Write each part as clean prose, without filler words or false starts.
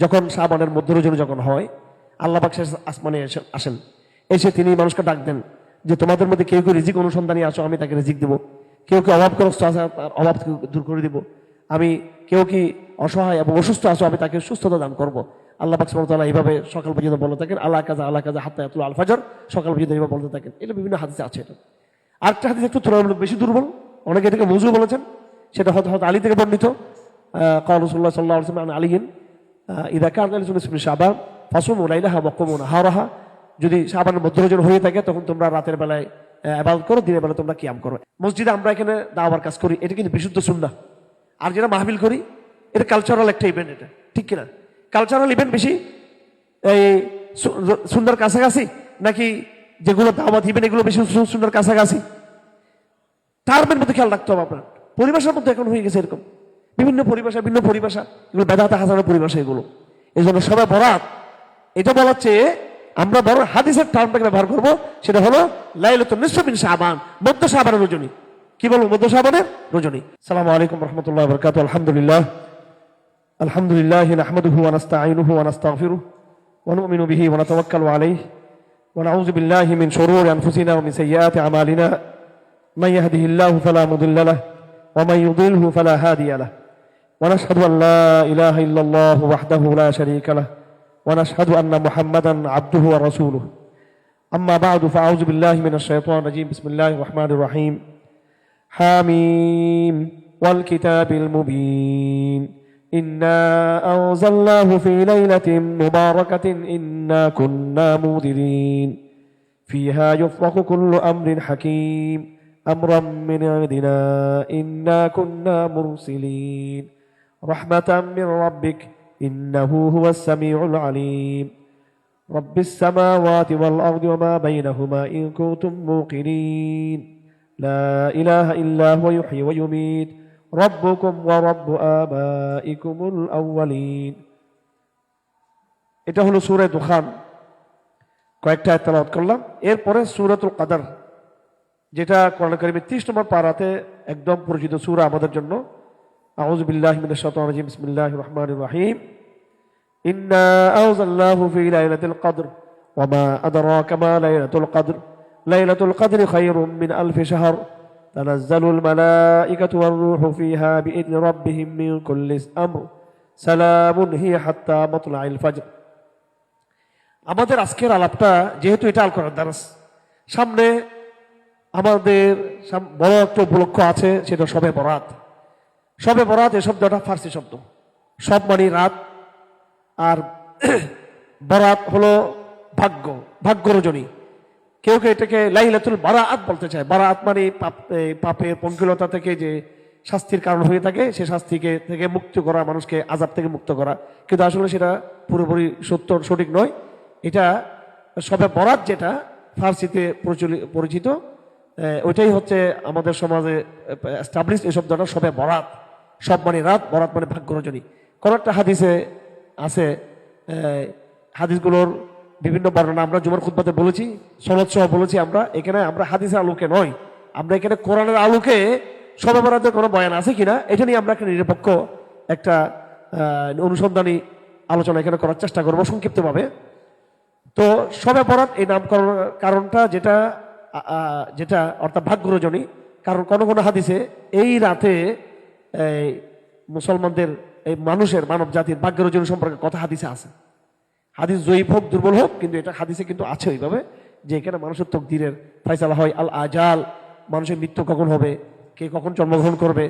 যখন শাবানের মধ্য রজনী যখন হয়, আল্লাহ পাক আসমানে আসেন, এসে তিনি মানুষকে ডাক দেন যে তোমাদের মধ্যে কেউ কেউ রিজিক অনুসন্ধানী আসো, আমি তাকে রিজিক দেবো। কেউ কেউ অভাবগ্রস্ত আছে, তার অভাব দূর করে দিব আমি। কেউ কি অসহায় এবং অসুস্থ আসো, আমি তাকে সুস্থতা দান করবো। আল্লাহ পাক সুবহানাহু ওয়া তাআলা এইভাবে সকাল পর্যন্ত বলতে থাকেন, আল্লাহ কাজা হাত্তা ইয়াতুল আল ফাজর, সকাল পর্যন্ত এইভাবে বলতে থাকেন। এটা বিভিন্ন হাদিসে আছে। এটা আরেকটা হাদিস একটু তুলনামূলক বেশি দুর্বল, অনেকে এটাকে মৌজু বলেছেন। সেটা হযরত আলী থেকে বর্ণিত। قال رسول الله صلى الله عليه وسلم عن علي إذا كان ليلة نصف شعبان فصوموا ليلها وقوموا نهارها। যদি শাবানের মধ্য রজনী হয়ে থাকে তখন তোমরা রাতের বেলায় ইবাদত করো, দিনের বেলা তোমরা কিয়াম করো। মসজিদে আমরা এখানে দাওয়ার কাজ করি, এটা কিন্তু বিশুদ্ধ সুন্নাহ। আর যেটা মাহফিল করি, এটা কালচারাল একটা ইভেন্ট, এটা ঠিক কিনা? কালচারাল ইভেন্ট বেশি এই সুন্দর কাছাকাছি, নাকি যেগুলো দাওয়াত ইভেন্ট এগুলো বেশি সুন্দর কাছাকাছি? টার্মের মধ্যে খেয়াল রাখতে হবে আপনার। পরিভাষার মধ্যে এখন হয়ে গেছে এরকম বিভিন্ন পরিভাষা, এগুলো বেদাতে হাসানের পরিভাষা এগুলো। এই জন্য সবাই বরাত এটা বলার চেয়ে আমরা বড় হাদিসের টার্মটাকে ব্যবহার করবো, সেটা হলো লাইলাতুন নিসফ মিন শাবান, মধ্য শাবানের রজনী। কি বলবো? মধ্য শাবানের রজনী। আসসালামু আলাইকুম ওয়া রাহমাতুল্লাহি ওয়া বারাকাতুহু। আলহামদুলিল্লাহ নাহমাদুহু ওয়া নাস্তাঈনুহু ওয়া নাস্তাগফিরুহু ওয়া নু'মিনু বিহি ওয়া নাতাওয়াক্কালু আলাইহি ওয়া নাউযু বিল্লাহি মিন শুরুরি আনফুসিনা ওয়া মিন সাইয়্যাতি আমালিনা মান ইয়াহদিহিল্লাহু ফালা মুদিল্লা লাহু ওয়া মান ইউদ্লিলহু ফালা হাদিয়া লাহু ওয়া নাশহাদু আন লা ইলাহা ইল্লাল্লাহু ওয়াহদাহু লা শারীকা লাহু ونشهد أن محمدا عبده ورسوله أما بعد فأعوذ بالله من الشيطان الرجيم بسم الله الرحمن الرحيم حاميم والكتاب المبين إنا أنزلناه في ليلة مباركة إنا كنا منذرين فيها يفرق كل أمر حكيم أمرا من عندنا إنا كنا مرسلين رحمة من ربك إنه هو السميع العليم رب السماوات والأرض وما بينهما إن كنتم موقنين لا إله إلا هو يحيي ويميت ربكم ورب آبائكم الأولين। এটা হলো সূরা দুখান, কয়েকটা আয়াত তেলাওয়াত করলাম। এরপরে সূরাতুল কদর, যেটা কোরআন কারীমের 30 নম্বর পারাতে একদম পরিচিত সূরা আমাদের জন্য। আউযু বিল্লাহি মিনাশ শাইতানির রাজিম বিসমিল্লাহির রহমানির রহিম ইন্না আনজালনাহু ফি লাইলাতিল কদর ওয়া মা আদরাকা মা লাইলাতুল কদর লাইলাতুল কদরি খায়রুম মিন আলফি শাহর তানাজ্জালুল মালাইকাতু ওয়ার রূহু ফিহা বিইذনি রাব্বিহিম মিন কুল্লি আমর সালামুন হিয়া হাত্তা মাতলাইল ফজর। আমাদের আজকের আলাপটা যেহেতু এটা আল কোরআন দারাস, সামনে আমাদের বড় একটা উপলক্ষ আছে, সেটা শবে বরাত। শবে বরাত এই শব্দটা ফার্সি শব্দ। সব মানে রাত, আর বরাত হলো ভাগ্য রজনী। কেউ কেউ এটাকে লাইলাতুল বারাআত বলতে চায়। বারাআত মানে পাপের পঙ্কিলতা থেকে যে শাস্তির কারণ হয়ে থাকে, সে শাস্তি থেকে মুক্ত করা, মানুষকে আযাব থেকে মুক্ত করা। কিন্তু আসলে সেটা পুরোপুরি সঠিক নয়। এটা শবে বরাত যেটা ফার্সিতে পরিচিত, ওইটাই হচ্ছে আমাদের সমাজে এস্টাবলিশ এই শব্দটা শবে বরাত। সব মানে রাত, বরাত মানে ভাগ্য রজনী। কোন একটা হাদিসে আছে, হাদিসগুলোর বিভিন্ন বর্ণনা আমরা জুমার খুতবাতে বলেছি, সনদ সহ বলেছি। আমরা হাদিসের আলোকে নয়, আমরা এখানে কোরআনের আলোকে শবে বরাতের কোনো বয়ান আছে কিনা এটা নিয়ে আমরা একটা নিরপেক্ষ একটা অনুসন্ধানী আলোচনা এখানে করার চেষ্টা করবো সংক্ষিপ্তভাবে। তো শবে বরাত এই নামকরণের কারণটা যেটা অর্থাৎ ভাগ্য রজনী, কারণ কোনো হাদিসে এই রাতে মুসলমানদের, এই মানুষের, মানব জাতির ভাগ্য রজনী সম্পর্কে কথা হাদিসে আছে। হাদিস জয়ীফ হোক দুর্বল হোক, কিন্তু এটা হাদিসে কিন্তু আছে ওইভাবে, যে এখানে মানুষের তকদিরের ফায়সালা হয়। আল আজাল, মানুষের মৃত্যু কখন হবে, কে কখন জন্মগ্রহণ করবে,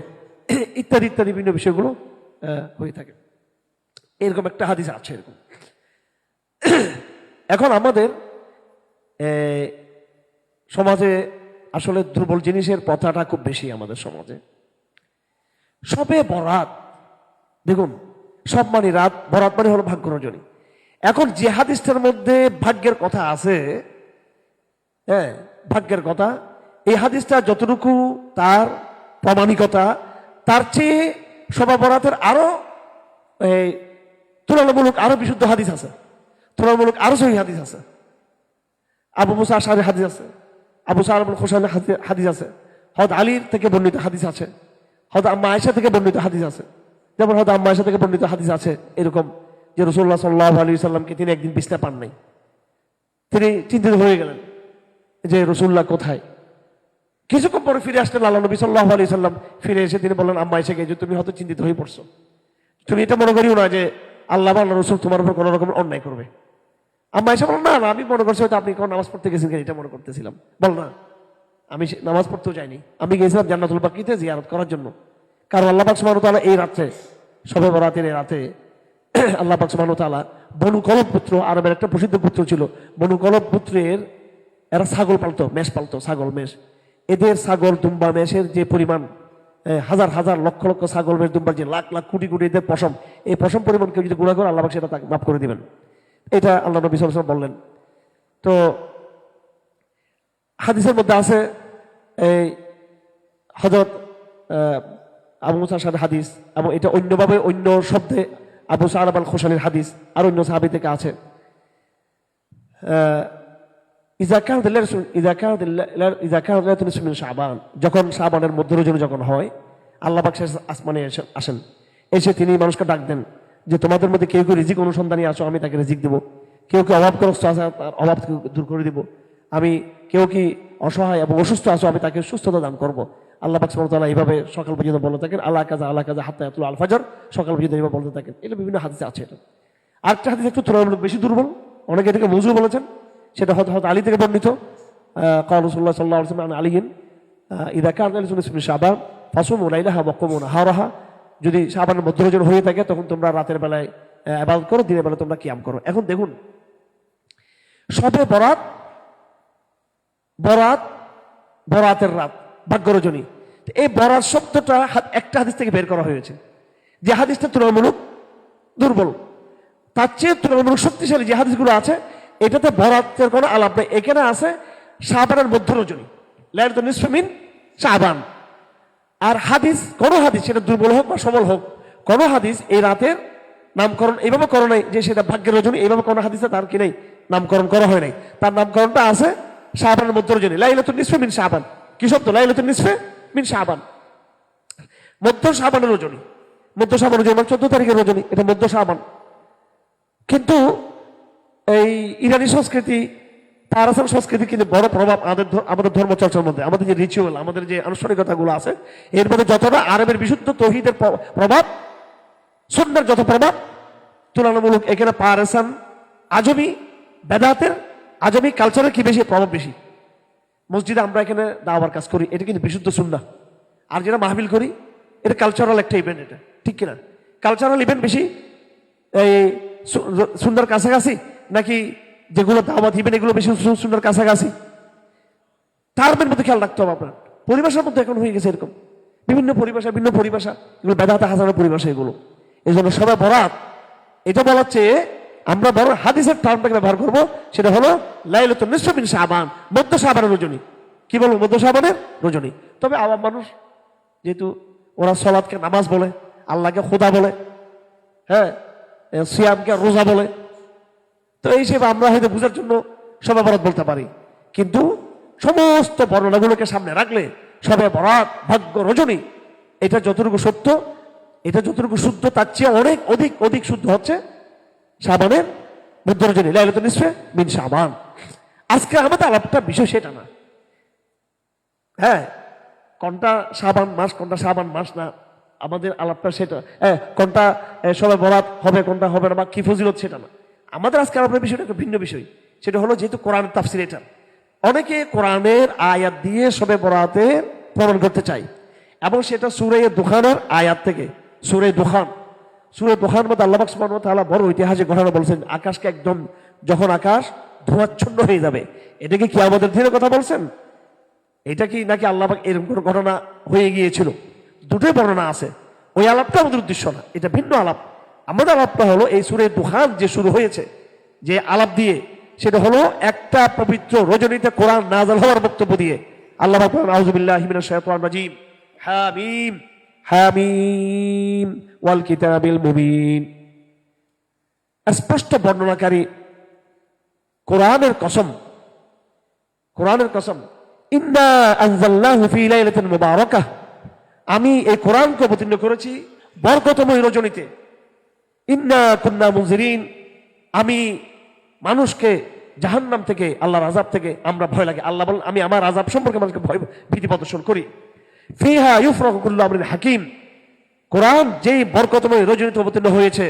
ইত্যাদি ইত্যাদি বিভিন্ন বিষয়গুলো হয়ে থাকে। এরকম একটা হাদিস আছে এরকম। এখন আমাদের সমাজে আসলে দুর্বল জিনিসের প্রথাটা খুব বেশি আমাদের সমাজে। শবে বরাত, দেখুন, সব মানে রাত, বরাত মানে হলো ভাগ্য রজনী। এখন যে হাদিসটার মধ্যে ভাগ্যের কথা আছে, ভাগ্যের কথা, এই হাদিসটা যতটুকু তার প্রামাণিকতা, তার চেয়ে শবে বরাতের আরো তুলনামূলক আরো বিশুদ্ধ হাদিস আছে, তুলনামূলক আরো সহিহ হাদিস আছে। আবু মুসা আশআরীর হাদিস আছে, আবু সাঈদ আল খুশানির হাদিস আছে, হযরত আলীর থেকে বর্ণিত হাদিস আছে, হযরত আম্মা আয়েশা থেকে বর্ণিত হাদিস আছে। যেমন হযরত আম্মা আয়েশা থেকে বর্ণিত হাদিস আছে এরকম যে রাসূলুল্লাহ সাল্লাল্লাহু আলাইহি ওয়াসাল্লামকে তিনি একদিন বিছনা পান নাই। তিনি চিন্তিত হয়ে গেলেন যে রাসূলুল্লাহ কোথায়। কিছুক্ষণ পরে ফিরে আসলেন আল্লাহ নবী সাল্লাল্লাহু আলাইহি ওয়াসাল্লাম। ফিরে এসে তিনি বললেন, আম্মা আয়েশাকে, যে তুমি হয়তো চিন্তিত হয়ে পড়ছো, তুমি এটা মনে করিও না যে আল্লাহ বা আল্লাহ রাসূল তোমার উপর কোনো রকম অন্যায় করবে। আম্মা আয়েশা বললেন, না না, আমি মনে করছি হয়তো আপনি কোন নামাজ পড়তে গেছেন, এটা মনে করতেছিলাম। বল না, আমি নামাজ পড়তেও যাইনি, আমি গেছিলাম জান্নাতুল বাকিতে জিয়ারত করার জন্য। কারণ আল্লাহ পাক সুবহানাহু ওয়া তাআলা এই রাত্রে, শবে বরাতের এই রাতে আল্লাহ পাক সুবহানাহু ওয়া তাআলা বনু কলব পুত্র, আরবের একটা প্রসিদ্ধ পুত্র ছিল, বনু কলব পুত্রের এরা ছাগল পালতো, মেষ পালতো, ছাগল মেষ। এদের ছাগল দুম্বা মেষের যে পরিমাণ, হাজার হাজার লক্ষ লক্ষ ছাগল মেষ দুম্বার যে লাখ লাখ কোটি কোটি এদের পশম, এই পশম পরিমাণ কেউ যদি গুণা করে আল্লাহ পাক সেটা তাকে মাফ করে দিবেন। এটা আল্লাহ নবী সাল্লাল্লাহু আলাইহি ওয়াসাল্লাম বললেন। তো হাদিসের মধ্যে আছে এই হযরত আবু মুসার সাথে হাদিস, এবং এটা অন্যভাবে অন্য শব্দে আবু সা'লাব আল খুশানির হাদিস আর অন্য সাহাবী থেকে আছে। যখন শাবানের মধ্য রজনী যখন হয়, আল্লাহ পাক আসমানে আসেন, এসে তিনি মানুষকে ডাক দেন যে তোমাদের মধ্যে কেউ কেউ রিজিক অনুসন্ধানী আসো, আমি তাকে রিজিক দেবো। কেউ কেউ অভাবগ্রস্ত আছে, তার অভাব দূর করে দিব আমি। কেউ কি অসহায় এবং অসুস্থ আছো, আমি তাকে সুস্থতা দান করবো। আল্লাহ পাক সুবহানাহু ওয়া তাআলা এইভাবে সকাল পর্যন্ত বলতে থাকেন, আল্লাহ কাজা হাত্তা ইয়াতুল আল ফাজর, সকাল পর্যন্ত এইভাবে বলতে থাকেন। এটা বিভিন্ন হাদিসে আছে। এটা আরেকটা হাদিস একটু তুলনামূলক বেশি দুর্বল, অনেকে এটাকে মওযু বলেছেন। সেটা হযরত আলী থেকে বর্ণিত। قال رسول الله صلى الله عليه وسلم عن علي اذا كان ليله نصف شعبان فصوموا ليلها وقوموا نهارها। যদি শাবানের মধ্য রজনী হয়ে থাকে তখন তোমরা রাতের বেলায় ইবাদত করো, দিনের বেলা তোমরা কিয়াম করো। এখন দেখুন, শবে বরাত, বরাতের রাত, ভাগ্য রজনী, এই বরাত শব্দটা একটা হাদিস থেকে বের করা হয়েছে, যে হাদিসটা তুলনামূলক দুর্বল। তার চেয়ে তুলনামূলক শক্তিশালী যে হাদিসগুলো আছে, এটাতে বরাতের কোনো আলাপ নেই। এখানে আছে শাবানের মধ্য রজনী, লাইলাতুন নিসফি মিন শাবান। আর হাদিস, কোন হাদিস, সেটা দুর্বল হোক বা সবল হোক, কোন হাদিস এই রাতের নামকরণ এইভাবে করো নাই যে সেটা ভাগ্যের রজনী, এইভাবে কোন হাদিসে তার কি নেই, নামকরণ করা হয় নাই। তার নামকরণটা আছে শাবানের মধ্য রজনী, লাইলাতুন নিসফি মিন শাবান। কি শব্দ? লাইলাতুন নিসফি মিন শাবান, মধ্য শাবানের রজনী। মধ্য শাবান রজনী মানে 14 তারিখের রজনী, এটা মধ্য শাবান। কিন্তু এই ইরানি সংস্কৃতি, পারস্য সংস্কৃতি কিন্তু বড় প্রভাব আমাদের ধর্ম চর্চার মধ্যে, আমাদের যে রিচুয়াল, আমাদের যে আনুষ্ঠানিকতাগুলো আছে, এর মধ্যে যতটা আরবের বিশুদ্ধ তৌহিদের প্রভাব, সুন্নাহর যত প্রভাব তুলনামূলক এখানে পারস্যান, আজমি, বেদাতের, আজমি কালচারের কি বেশি প্রভাব বেশি। মসজিদে আমরা এখানে দাওয়ার কাজ করি, এটা কিন্তু বিশুদ্ধ সুন্নাহ। আর যেটা মাহফিল করি, এটা কালচারাল একটা ইভেন্ট, এটা ঠিক কিনা? কালচারাল ইভেন্ট বেশি এই সুন্দর কাছাকাছি, নাকি যেগুলো দাওয়াত ইভেন্ট এগুলো বেশি সুন্দর কাছাকাছি? টার্মের মধ্যে খেয়াল রাখতে হবে আপনার। পরিভাষার মধ্যে এখন হয়ে গেছে এরকম বিভিন্ন পরিভাষা, এগুলো বেদাতে হাজারের পরিভাষা এগুলো। এই জন্য সবাই বরাত এটা বলার চেয়ে আমরা বড় হাদিসের টার্মটাকে ব্যবহার করবো, সেটা হলো লাইলাতুন নিসফি মিন শাবান, মধ্য শাবানের রজনী। কি বলবো? মধ্য শাবানের রজনী। তবে আওয়াম মানুষ যেহেতু ওরা সালাতকে নামাজ বলে, আল্লাহকে খোদা বলে, হ্যাঁ, সিয়ামকে রোজা বলে, তো এই হিসেবে আমরা হয়তো বুঝার জন্য শবে বরাত বলতে পারি। কিন্তু সমস্ত বর্ণনাগুলোকে সামনে রাখলে শবে বরাত, ভাগ্য রজনী, এটা যতটুকু সত্য, এটা যতটুকু শুদ্ধ, তার চেয়ে অনেক অধিক অধিক শুদ্ধ হচ্ছে শাবানের মধ্য রজনী, লাইলাতুন নিসফি মিন শাবান। আজকে আমাদের আলাপটা বিষয় সেটা না, হ্যাঁ, কোনটা শাবান মাস কোনটা শাবান মাস না, আমাদের আলাপটা সেটা, হ্যাঁ, কোনটা শবে বরাত হবে কোনটা হবে না, বা কি ফজিলত সেটা না। আমাদের আজকে আলাপের বিষয়টা একটা ভিন্ন বিষয়। সেটা হলো, যেহেতু কোরআনের তাফসীর এটা, অনেকে কোরআনের আয়াত দিয়ে শবে বরাতের প্রমাণ করতে চায়, এবং সেটা সূরা দুখানের আয়াত থেকে। সূরা দুখান মধ্যে আল্লাহ পাক সুবহানাহু ওয়া তাআলা বড় ঐতিহাসিক ঘটনা বলছেন। আকাশকে একদম, যখন আকাশ ধোঁয়াচ্ছন্ন হয়ে যাবে, এটা কি কিয়ামতের দিনের কথা বলছেন? এটা কি নাকি আল্লাহ পাক এরকম কোনো ঘটনা হয়ে গিয়েছিল? দুটোই বর্ণনা আছে। ওই আলাপটা আমাদের উদ্দেশ্য না, এটা ভিন্ন আলাপ। আমাদের আলাপটা হলো এই সূরা দুখান যে শুরু হয়েছে যে আলাপ দিয়ে, সেটা হলো একটা পবিত্র রজনীতে কোরআন নাযিল হওয়ার বক্তব্য দিয়ে। আল্লাহ পাক বলেন, আউযু বিল্লাহি মিনাশ শাইতানির রাজীম, হামিম হামিম ওয়াল কিতাবিল মুবিন। স্পষ্ট বর্ণনাকারী কোরআনের কসম, ইন্না আনজালনাহু ফি লাইলাতিন মুবারাকাহ, আমি এই কোরআনকে অবতীর্ণ করেছি বরকতময় রজনীতে। ইন্না কুন্না মুনজিরিন, আমি মানুষকে জাহান্নাম থেকে, আল্লাহর আযাব থেকে আমরা ভয় লাগে। আল্লাহ বলেন আমি আমার আযাব সম্পর্কে মানুষকে ভয় ভীতি প্রদর্শন করি। ফিহা ইউফরাকু কুল্লু আমরিন হাকিম, কোরআন যেই বরকতময় রজনীতে অবতীর্ণ হয়েছে,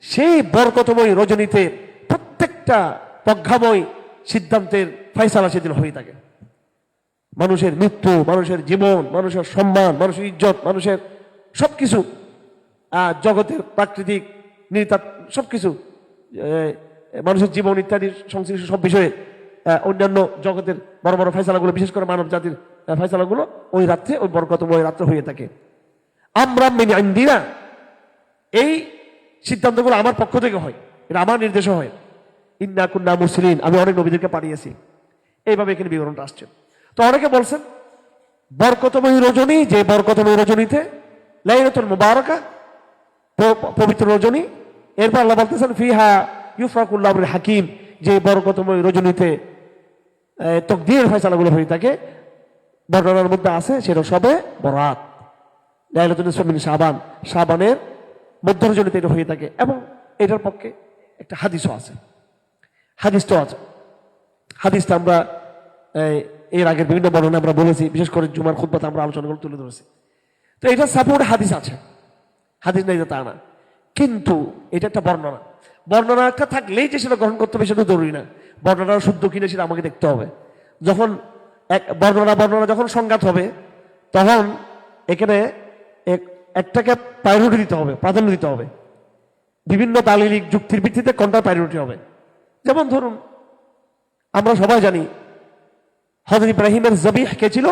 সেই বরকতময় রজনীতে প্রত্যেকটা প্রজ্ঞাময় সিদ্ধান্তের ফয়সালা সেদিন হয়ে থাকে। মানুষের মৃত্যু, মানুষের জীবন, মানুষের সম্মান, মানুষের ইজ্জত, মানুষের সবকিছু, জগতের প্রাকৃতিক নির্তাপ সবকিছু, মানুষের জীবন ইত্যাদি সংশ্লিষ্ট সব বিষয়ে অন্যান্য জগতের বড় বড় ফয়সালাগুলো, বিশেষ করে মানব জাতির ফয়সালাগুলো ওই রাত্রে, ওই বরকতময় রাত্রে হয়ে থাকে। আমরা মিন ইনদিনা, এই সিদ্ধান্তগুলো আমার পক্ষ থেকে হয়, এটা আমার নির্দেশে হয়। ইন্না কুন্না মুরসিলিন, আমি অনেক নবীদেরকে পাঠিয়েছি। এইভাবে এখানে বিবরণটা আসছে। তো অনেকে বলছেন বরকতময় রজনী, যে বরকতময় রজনীতে লাইলাতুল মুবারাকা, পবিত্র রজনী, এরপর আল্লাহ বলতেছেন ফিহা ইউফরাকুল আমরুল হাকিম, যে বরকতময় রজনীতে তাকদীরের ফয়সালাগুলো হয়ে থাকে। বর্ণনার মধ্যে আছে সেটা সবে বরাত, লাইলাতুল নিসফ মিন শাবান, শাবানের মধ্য রজনীতে এটা হয়ে থাকে। এবং এটার পক্ষে একটা হাদিসও আছে, হাদিসটাও আছে। হাদিসটা আমরা এর আগের বিভিন্ন বর্ণনা আমরা বলেছি, বিশেষ করে জুমার খুতবাতে আমরা আলোচনাগুলো তুলে ধরেছি। তো এটা সাপোর্ট হাদিস আছে, হাদিস নেই তা না, কিন্তু এটা একটা বর্ণনা। বর্ণনাটা থাকলেই যে সেটা গ্রহণ করতে হবে সেটা জরুরি না। বর্ণনা শুদ্ধ কিনা সেটা আমাকে দেখতে হবে। যখন এক বর্ণনা যখন সংঘাত হবে, তখন এখানে একটাকে প্রায়োরিটি দিতে হবে, প্রাধান্য দিতে হবে। বিভিন্ন দালিলিক যুক্তির ভিত্তিতে কোনটা প্রায়োরিটি হবে। যেমন ধরুন, আমরা সবাই জানি হযরত ইব্রাহিমের জবিহ কে ছিল?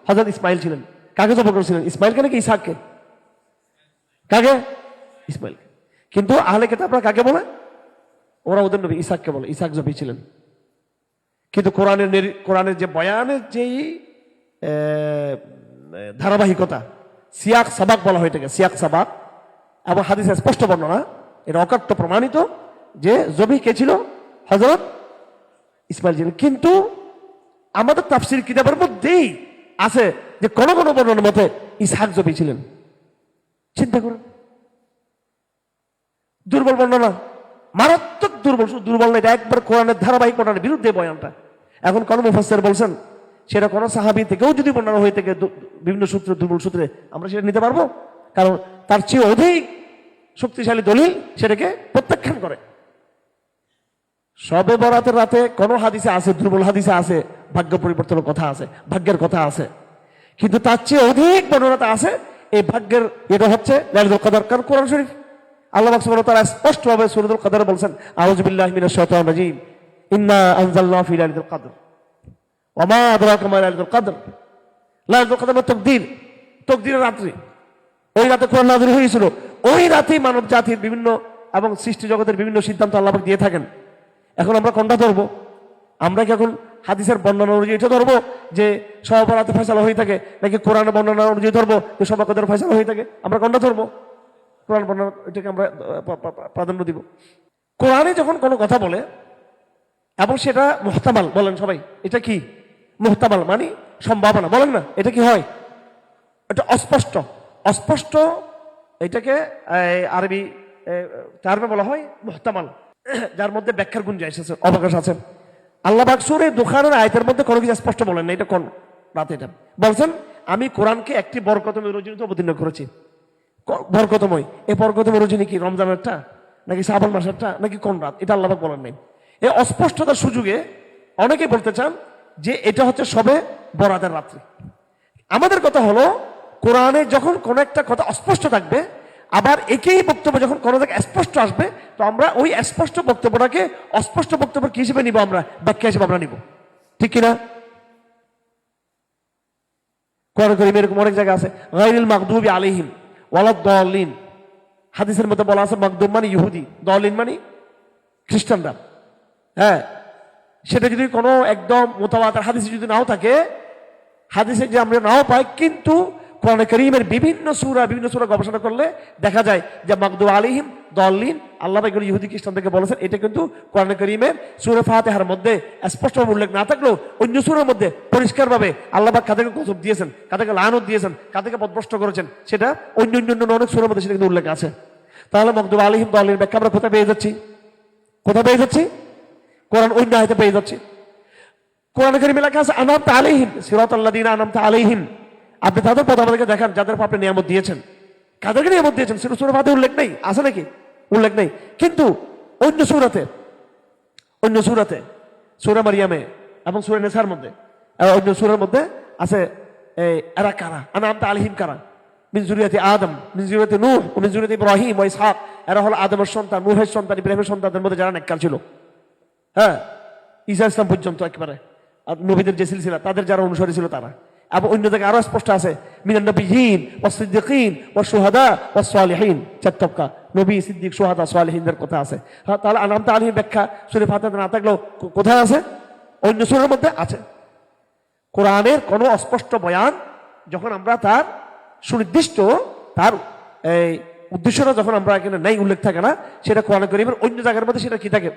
হযরত ইসমাইল ছিলেন। কাকে জবাই করেছিলেন? ইসমাইলকে নাকি ইসহাককে? কাকে? ইসমাইল। কিন্তু আহলে কিতাবরা কাকে বলে? ওরা ওদের নবী ইসহাককে বলে, ইসহাক জবি ছিলেন। কিন্তু কোরআনের যে বয়ানের যেই ধারাবাহিকতা, সিয়াক সাবাক বলা হয়ে থাকে, সিয়াক সাবাক, এবং হাদিসে স্পষ্ট বর্ণনা, এটা অকাট্য প্রমাণিত যে জবি কে ছিল? হযরত ইসমাইল ছিলেন। কিন্তু আমাদের তাফসীর কিতাবের মধ্যেই আছে যে কোন কোন বর্ণনার মতে ইসহাক জবি ছিলেন। চিন্তা করুন, দুর্বল বর্ণনা, মারাত্মক দুর্বল। শুধু দুর্বল না, এটা একবার কোরআনের ধারাবাহিক বর্ণনার বিরুদ্ধে বয়ানটা। এখন কোন মুফাসসির বলছেন সেটা কোন সাহাবী থেকেও যদি বর্ণনা হয়ে থাকে বিভিন্ন সূত্রে, দুর্বল সূত্রে, আমরা সেটা নিতে পারবো? কারণ তার চেয়ে অধিক শক্তিশালী দলিল সেটাকে প্রত্যাখ্যান করে। শবে বরাতের রাতে কোন হাদিসে আছে, দুর্বল হাদিসে আছে ভাগ্য পরিবর্তনের কথা আছে, ভাগ্যের কথা আছে, কিন্তু তার চেয়ে অধিক বর্ণনাতে আছে এই ভাগ্যের, এটা হচ্ছে লাইলাতুল কদর। কারণ কোরআন শরীফ আল্লাহ সুবহানাহু ওয়া তাআলা স্পষ্টভাবে সূরাতুল কদরে বলছেন আউযু বিল্লাহি মিনাশ শাইতানির রাজীম, ইন্না আনজালনাহু ফি লাইলাতুল কদর ওয়া মা আদরাকা মা লাইলাতুল কদর। লাইলাতুল কদর মানে তাকদীর, তাকদীরের রাত্রি। ওই রাতে কোরআন নাযিল হয়েছিল, ওই রাতেই মানব জাতির বিভিন্ন এবং সৃষ্টি জগতের বিভিন্ন সিদ্ধান্ত আল্লাহ পাক দিয়ে থাকেন। এখন আমরা কোনটা ধরবো? আমরা কি এখন হাদিসের বর্ণনা অনুযায়ী এটা ধরবো যে শবে বরাতে ফয়সালা হয়ে থাকে, নাকি কোরআনের বর্ণনা অনুযায়ী ধরবো যে শবে কদরে ফয়সালা হয়ে থাকে? আমরা কোনটা ধরবো? কোরআন বর্ণনা, এটাকে আমরা প্রাধান্য দিব। কোরআনে যখন কোনো কথা বলে এবং সেটা মুহতামাল, বলেন সবাই, এটা কি মুহতামাল? মানে সম্ভাবনা, বলেন না, এটা কি হয়? এটা অস্পষ্ট, অস্পষ্ট, এটাকে আরবি টার্মে বলা হয় মুহতামাল, যার মধ্যে ব্যাখ্যার গুঞ্জাইশ আছে, অবকাশ আছে। আল্লাহ পাক সূরা দুখানের আয়াতের মধ্যে কোনো কিছু স্পষ্ট বলেন না এটা কোন রাতে। এটা বলছেন আমি কোরআনকে একটি বরকতময় রজনীতে অবতীর্ণ করেছি। বরকতময়, এই বরকতময় রজনী কি রমজানেরটা, নাকি শাবান মাসেরটা, নাকি কোন রাত? এটা আল্লাহ পাক বলেন নাই। এই অস্পষ্টতার সুযোগে অনেকে বলতে চান যে এটা হচ্ছে শবে বরাতের রাত্রি। আমাদের কথা হলো, কোরআনে যখন কোন একটা কথা অস্পষ্ট থাকবে, আবার একই বক্তব্য যখন কোনো জায়গায় স্পষ্ট আসবে, তো আমরা ওই স্পষ্ট বক্তব্যটাকে অস্পষ্ট বক্তব্য কি হিসেবে নিব? আমরা ব্যাখ্যা হিসেবে আমরা নিব, ঠিক কিনা? কোরআন কারীমে এরকম অনেক জায়গা আছে গায়রিল মাগদুবি আলাইহিম ওয়ালাদ-দাল্লিন। হাদিসের মধ্যে বলা আছে মাগদুব মানে ইহুদি, দাল্লিন মানে খ্রিস্টানরা। হ্যাঁ, সেটা যদি কোনো একদম মুতাওয়াতির হাদিসে যদি নাও থাকে, হাদিসে যে আমরা নাও পাই, কিন্তু কোরআন কারীমের বিভিন্ন সূরা গবেষণা করলে দেখা যায় যে মাগদুব আলাইহিম দাল্লিন, আল্লাহ পাক ইহুদি খ্রিস্টানদেরকে বলেছেন। এটা কিন্তু কোরআন কারীমের সূরা ফাতিহার মধ্যে স্পষ্টভাবে উল্লেখ না থাকলেও অন্য সূরার মধ্যে পরিষ্কারভাবে আল্লাহ পাক কাদেরকে গজব দিয়েছেন, কাদেরকে লানত দিয়েছেন, কাদেরকে পথভ্রষ্ট করেছেন, সেটা অন্য অনেক সূরার মধ্যে সেটা কিন্তু উল্লেখ আছে। তাহলে মাগদুব আলাইহিম দলের ব্যাখ্যা আমরা কোথায় পেয়ে যাচ্ছি? কোথায় পেয়ে যাচ্ছি? কোরআন অন্য আয়াতে পেয়ে যাচ্ছি। কোরআন কারীমে লেখা আছে আনআমতা আলাইহিম সিরাতাল্লাযিনা আনআমতা আলাইহিম। আপনি তাদের পথ আমাদেরকে দেখান যাদের উপর আপনি নিয়ামত দিয়েছেন। কাদেরকে নিয়ামত দিয়েছেন সূরা ফাতিহায় উল্লেখ নেই, আছে নাকি? উল্লেখ নেই। কিন্তু অন্য সূরাতে সূরা মারিয়ামে এবং সূরা নিসার মধ্যে অন্য সূরার মধ্যে আছে এরা কারা, আনআমতা আলাইহিম কারা? মিন যুরিয়াতি আদম, মিন যুরিয়াতি নূহ, মিন যুরিয়াতি ইব্রাহিম ওয়া ইসহাক। এরা হলো আদমের সন্তান, নূহের সন্তান, ইব্রাহিমের সন্তানদের মধ্যে যারা নেককার ছিল। হ্যাঁ, ঈসা ইসলাম পর্যন্ত একেবারে নবীদের যে সিলসিলা তাদের যারা অনুসারী ছিল তারা। এবং অন্য জায়গায় আরো স্পষ্ট আছে মিনান নবিয়্যিন ওয়াস সিদ্দিকিন ওয়াস শুহাদা ওয়াস সালিহিন। চার তবকা নবী, সিদ্দিক, শুহাদা, সালিহিনদের কথা আছে। হ্যাঁ, তাহলে আনআমতা আলাইহিম ব্যাখ্যা সূরা ফাতিহাতে না থাকলেও কোথায় আছে? অন্য সূরার মধ্যে আছে। কোরআনের কোনো অস্পষ্ট বয়ান যখন আমরা তার সুনির্দিষ্ট তার এই উদ্দেশ্যটা যখন আমরা এখানে নেই, উল্লেখ থাকে না, সেটা কোরআন কারীমের অন্য জায়গার মধ্যে সেটা কি থাকে?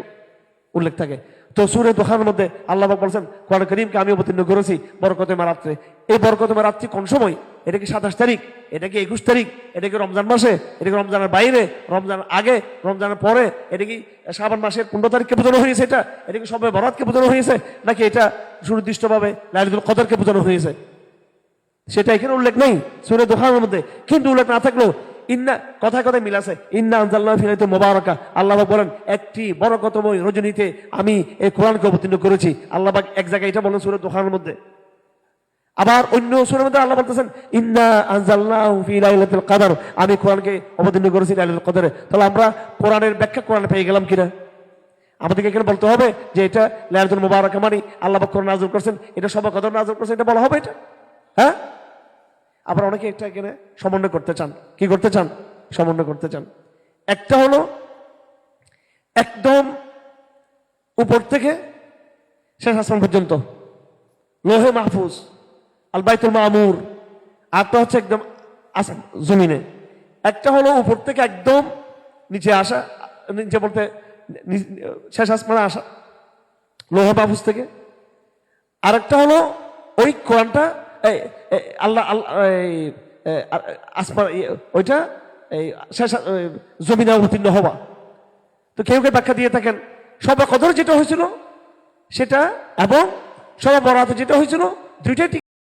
উল্লেখ থাকে। তো সূরা দুখানের মধ্যে আল্লাহ পাক বলছেন কোরআন কারীমকে আমি অবতীর্ণ করেছি বরকতময় রাত্রে। এই বরকতময় রাত্রি কোন সময়? এটা কি 27 তারিখ? এটা কি 21 তারিখ? এটা কি রমজান মাসে? এটা কি রমজানের বাইরে, রমজানের আগে, রমজানের পরে? এটা কি শাবান মাসের 15 তারিখকে বোঝানো হয়েছে? এটা কি শবে বরাতকে বোঝানো হয়েছে, নাকি এটা সুনির্দিষ্টভাবে লাইলাতুল কদরকে বোঝানো হয়েছে? সেটা এখানে উল্লেখ নেই সূরা দুখানের মধ্যে। কিন্তু উল্লেখ না থাকলেও ইন্না কথায় কথায় মিল আছে। ইন্না আনজালনাহু ফি লাইলাতিন মুবারাকা। আল্লাহ পাক বলেন একটি বরকতময় রজনীতে আমি এই কোরআনকে অবতীর্ণ করেছি। আল্লাহ পাক এক জায়গায় এটা বলেন সূরা দুখানের মধ্যে। আবার অন্য সূরার মধ্যে আল্লাহ বলতেছেন ইন্না আনজালনাহু ফি লাইলাতিল কদর, আমি কোরআনকে অবতীর্ণ করেছি লাইলাতুল কদরে। তাহলে আমরা কোরআনের ব্যাখ্যা কোরআনে পেয়ে গেলাম কিনা? আমাদেরকে এখানে বলতে হবে যে এটা লাইলাতুল মুবারাকা মানে আল্লাহ পাক কোরআন নাযিল করেছেন, এটা শবে কদর নাযিল করেছেন, এটা বলা হবে এটা? হ্যাঁ। আবার অনেকে একটা এখানে সমন্বয় করতে চান। কি করতে চান? সমন্বয় করতে চান। একটা হলো একদম উপর থেকে শেষ আসমান পর্যন্ত, লোহে মাহফুজ, আল বাইতুল মামুর। আরটা হচ্ছে একদম জমিনে। একটা হলো উপর থেকে একদম নিচে আসা, নিচে বলতে শেষ আসমানে আসা লোহে মাহফুজ থেকে। আরেকটা হলো ওই কোরআনটা আল্লাহ আসমান ওইটা জমিনে অবতীর্ণ হওয়া। তো কেউ কেউ ব্যাখ্যা দিয়ে থাকেন শবে কদর যেটা হয়েছিল সেটা এবং শবে বরাতে যেটা হয়েছিল দুইটাই